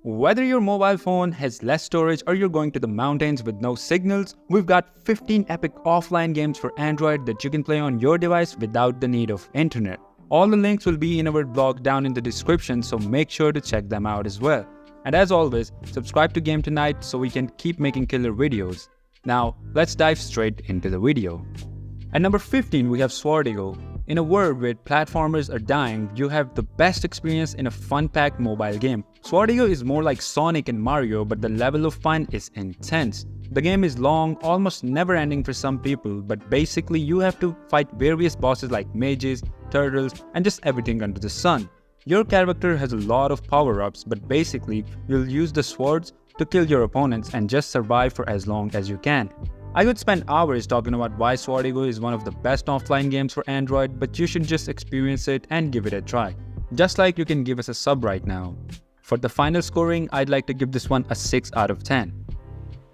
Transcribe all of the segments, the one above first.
Whether your mobile phone has less storage or you're going to the mountains with no signals, we've got 15 epic offline games for Android that you can play on your device without the need of internet. All the links will be in our blog down in the description, so make sure to check them out as well. And as always, subscribe to Game Tonight so we can keep making killer videos. Now, let's dive straight into the video. At number 15, we have Swordigo. In a world where platformers are dying, you have the best experience in a fun-packed mobile game. Swordigo is more like Sonic and Mario, but the level of fun is intense. The game is long, almost never-ending for some people, but basically you have to fight various bosses like mages, turtles, and just everything under the sun. Your character has a lot of power-ups, but basically you'll use the swords to kill your opponents and just survive for as long as you can. I could spend hours talking about why Swordigo is one of the best offline games for Android, but you should just experience it and give it a try. Just like you can give us a sub right now. For the final scoring, I'd like to give this one a 6 out of 10.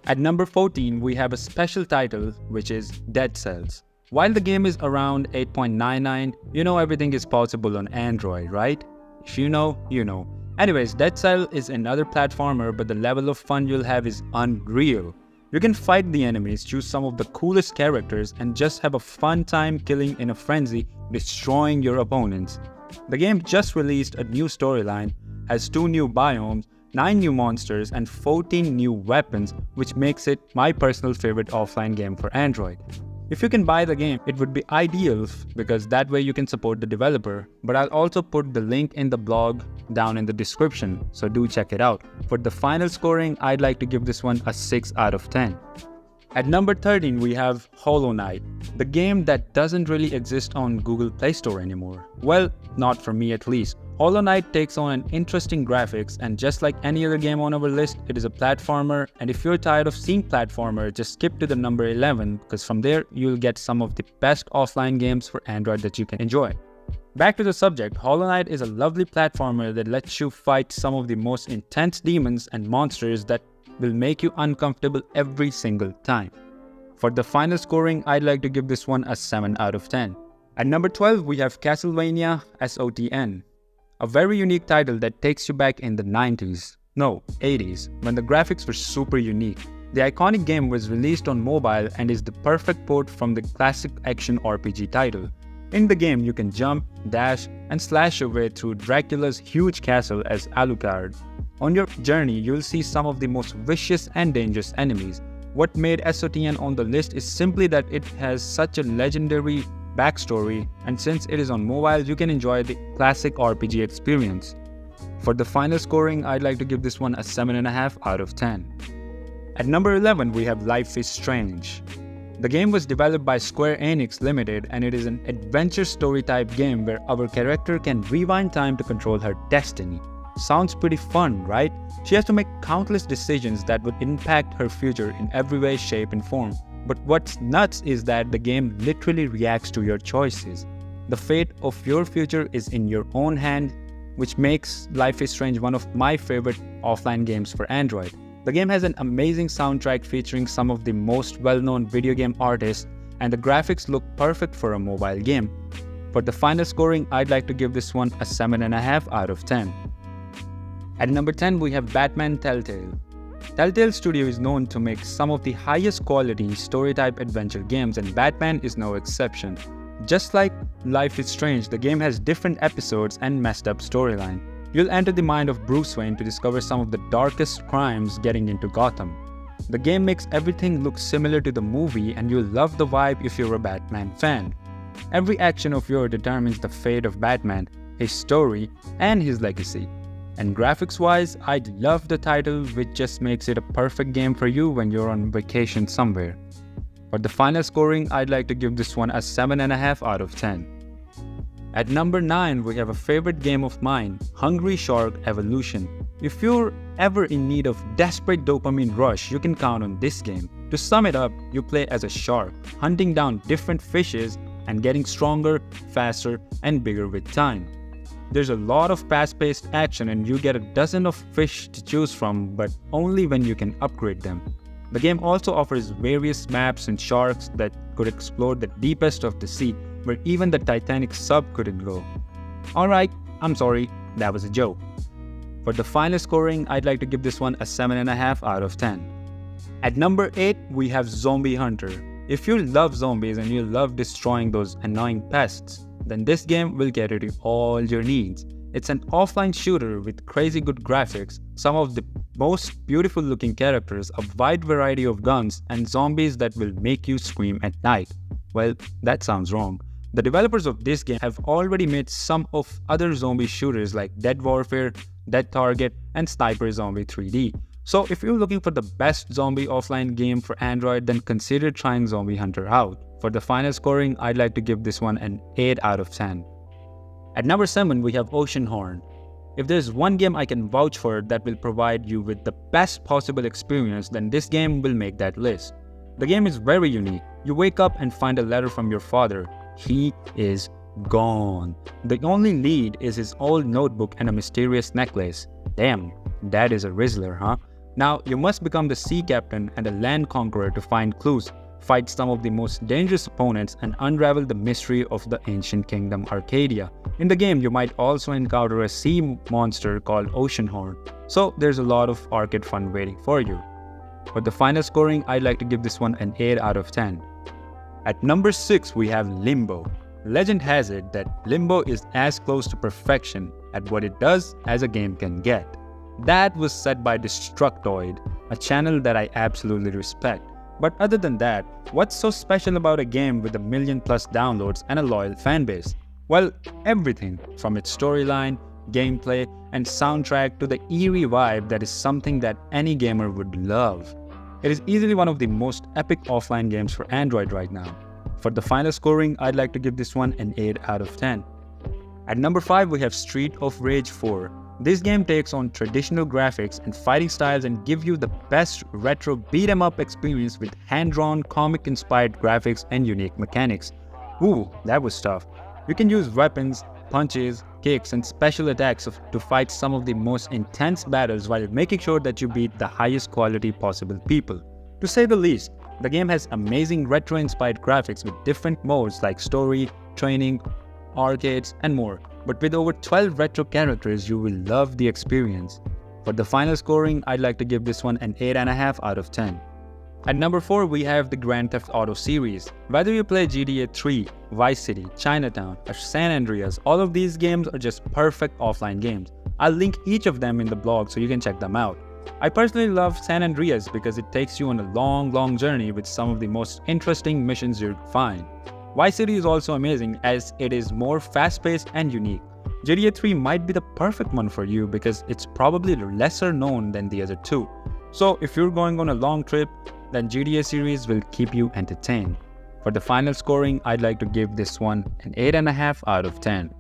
At number 14, we have a special title, which is Dead Cells. While the game is around 8.99, you know everything is possible on Android, right? If you know, you know. Anyways, Dead Cell is another platformer, but the level of fun you'll have is unreal. You can fight the enemies, choose some of the coolest characters, and just have a fun time killing in a frenzy, destroying your opponents. The game just released a new storyline, has 2 new biomes, 9 new monsters, and 14 new weapons, which makes it my personal favorite offline game for Android. If you can buy the game, it would be ideal because that way you can support the developer, but I'll also put the link in the blog down in the description, so do check it out. For the final scoring, I'd like to give this one a 6 out of 10. At number 13, we have Hollow Knight, the game that doesn't really exist on Google Play Store anymore. Well, not for me at least. Hollow Knight takes on an interesting graphics, and just like any other game on our list, it is a platformer, and if you're tired of seeing platformer, just skip to the number 11 because from there you'll get some of the best offline games for Android that you can enjoy. Back to the subject, Hollow Knight is a lovely platformer that lets you fight some of the most intense demons and monsters that will make you uncomfortable every single time. For the final scoring, I'd like to give this one a 7 out of 10. At number 12, we have Castlevania SOTN. A very unique title that takes you back in the 90s, no, 80s, when the graphics were super unique. The iconic game was released on mobile and is the perfect port from the classic action RPG title. In the game, you can jump, dash, and slash your way through Dracula's huge castle as Alucard. On your journey, you'll see some of the most vicious and dangerous enemies. What made SOTN on the list is simply that it has such a legendary backstory, and since it is on mobile, you can enjoy the classic RPG experience. For the final scoring, I'd like to give this one a 7.5 out of 10. At number 11, we have Life is Strange. The game was developed by Square Enix Limited, and it is an adventure story type game where our character can rewind time to control her destiny. Sounds pretty fun, right? She has to make countless decisions that would impact her future in every way, shape, and form. But what's nuts is that the game literally reacts to your choices. The fate of your future is in your own hand, which makes Life is Strange one of my favorite offline games for Android. The game has an amazing soundtrack featuring some of the most well-known video game artists, and the graphics look perfect for a mobile game. For the final scoring, I'd like to give this one a 7.5 out of 10. At number 10, we have Batman Telltale. Telltale Studio is known to make some of the highest quality story-type adventure games, and Batman is no exception. Just like Life is Strange, the game has different episodes and messed up storyline. You'll enter the mind of Bruce Wayne to discover some of the darkest crimes getting into Gotham. The game makes everything look similar to the movie, and you'll love the vibe if you're a Batman fan. Every action of yours determines the fate of Batman, his story, and his legacy. And graphics-wise, I love the title, which just makes it a perfect game for you when you're on vacation somewhere. For the final scoring, I'd like to give this one a 7.5 out of 10. At number 9, we have a favorite game of mine, Hungry Shark Evolution. If you're ever in need of desperate dopamine rush, you can count on this game. To sum it up, you play as a shark, hunting down different fishes and getting stronger, faster, and bigger with time. There's a lot of fast-paced action and you get a dozen of fish to choose from, but only when you can upgrade them. The game also offers various maps and sharks that could explore the deepest of the sea, where even the Titanic sub couldn't go. Alright, I'm sorry, that was a joke. For the final scoring, I'd like to give this one a 7.5 out of 10. At number 8, we have Zombie Hunter. If you love zombies and you love destroying those annoying pests, then this game will cater to all your needs. It's an offline shooter with crazy good graphics, some of the most beautiful looking characters, a wide variety of guns, and zombies that will make you scream at night. Well, that sounds wrong. The developers of this game have already made some of other zombie shooters like Dead Warfare, Dead Target, and Sniper Zombie 3D. So if you're looking for the best zombie offline game for Android, then consider trying Zombie Hunter out. For the final scoring, I'd like to give this one an 8 out of 10. At number 7, we have Oceanhorn. If there's one game I can vouch for that will provide you with the best possible experience, then this game will make that list. The game is very unique. You wake up and find a letter from your father. He is gone. The only lead is his old notebook and a mysterious necklace. Damn, that is a Rizzler, huh? Now, you must become the sea captain and a land conqueror to find clues, fight some of the most dangerous opponents, and unravel the mystery of the ancient kingdom Arcadia. In the game, you might also encounter a sea monster called Oceanhorn, so there's a lot of arcade fun waiting for you. For the final scoring, I'd like to give this one an 8 out of 10. At number 6, we have Limbo. Legend has it that Limbo is as close to perfection at what it does as a game can get. That was said by Destructoid, a channel that I absolutely respect. But other than that, what's so special about a game with 1 million+ downloads and a loyal fanbase? Well, everything from its storyline, gameplay, and soundtrack to the eerie vibe that is something that any gamer would love. It is easily one of the most epic offline games for Android right now. For the final scoring, I'd like to give this one an 8 out of 10. At number 5, we have Street of Rage 4. This game takes on traditional graphics and fighting styles and gives you the best retro beat-em-up experience with hand-drawn, comic-inspired graphics and unique mechanics. Ooh, that was tough. You can use weapons, punches, kicks, and special attacks to fight some of the most intense battles while making sure that you beat the highest quality possible people. To say the least, the game has amazing retro-inspired graphics with different modes like story, training, arcades, and more. But with over 12 retro characters, you will love the experience. For the final scoring, I'd like to give this one an 8.5 out of 10. At number 4, we have the Grand Theft Auto series. Whether you play GTA 3, Vice City, Chinatown, or San Andreas, all of these games are just perfect offline games. I'll link each of them in the blog so you can check them out. I personally love San Andreas because it takes you on a long journey with some of the most interesting missions you'll find. Vice City is also amazing as it is more fast-paced and unique. GTA 3 might be the perfect one for you because it's probably lesser known than the other two. So if you're going on a long trip, then GTA series will keep you entertained. For the final scoring, I'd like to give this one an 8.5 out of 10.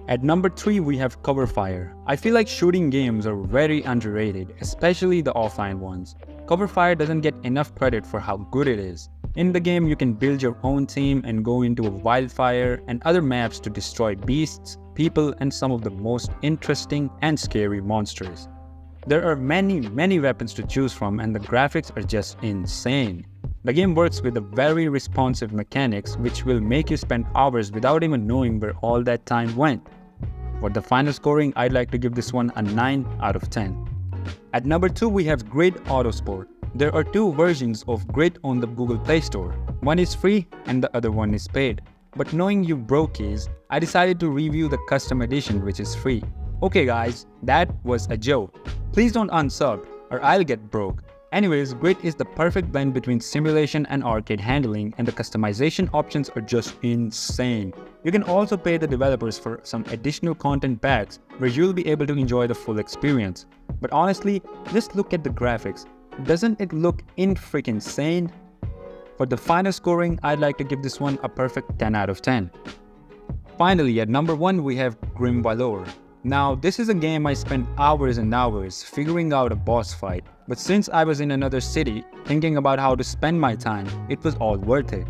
At number 3, we have Cover Fire. I feel like shooting games are very underrated, especially the offline ones. Cover Fire doesn't get enough credit for how good it is. In the game, you can build your own team and go into a wildfire and other maps to destroy beasts, people, and some of the most interesting and scary monsters. There are many weapons to choose from and the graphics are just insane. The game works with a very responsive mechanics which will make you spend hours without even knowing where all that time went. For the final scoring, I'd like to give this one a 9 out of 10. At number 2, we have Grid Autosport. There are two versions of Grid on the Google Play Store. One is free and the other one is paid. But knowing you brokies, I decided to review the custom edition which is free. Okay guys, that was a joke. Please don't unsub or I'll get broke. Anyways, Grid is the perfect blend between simulation and arcade handling and the customization options are just insane. You can also pay the developers for some additional content packs where you'll be able to enjoy the full experience. But honestly, just look at the graphics. Doesn't it look freaking sane? For the final scoring, I'd like to give this one a perfect 10 out of 10. Finally, at number 1, we have Grim Valor. Now, this is a game I spent hours and hours figuring out a boss fight, but since I was in another city thinking about how to spend my time, it was all worth it.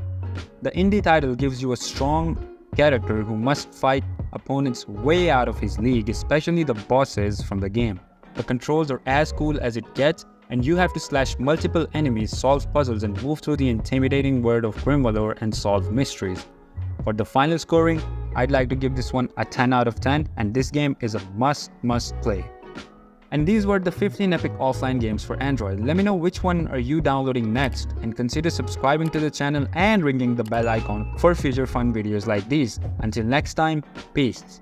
The indie title gives you a strong character who must fight opponents way out of his league, especially the bosses from the game. The controls are as cool as it gets, and you have to slash multiple enemies, solve puzzles, and move through the intimidating world of Grim Valor and solve mysteries. For the final scoring, I'd like to give this one a 10 out of 10, and this game is a must play. And these were the 15 epic offline games for Android. Let me know which one are you downloading next, and consider subscribing to the channel and ringing the bell icon for future fun videos like these. Until next time, peace.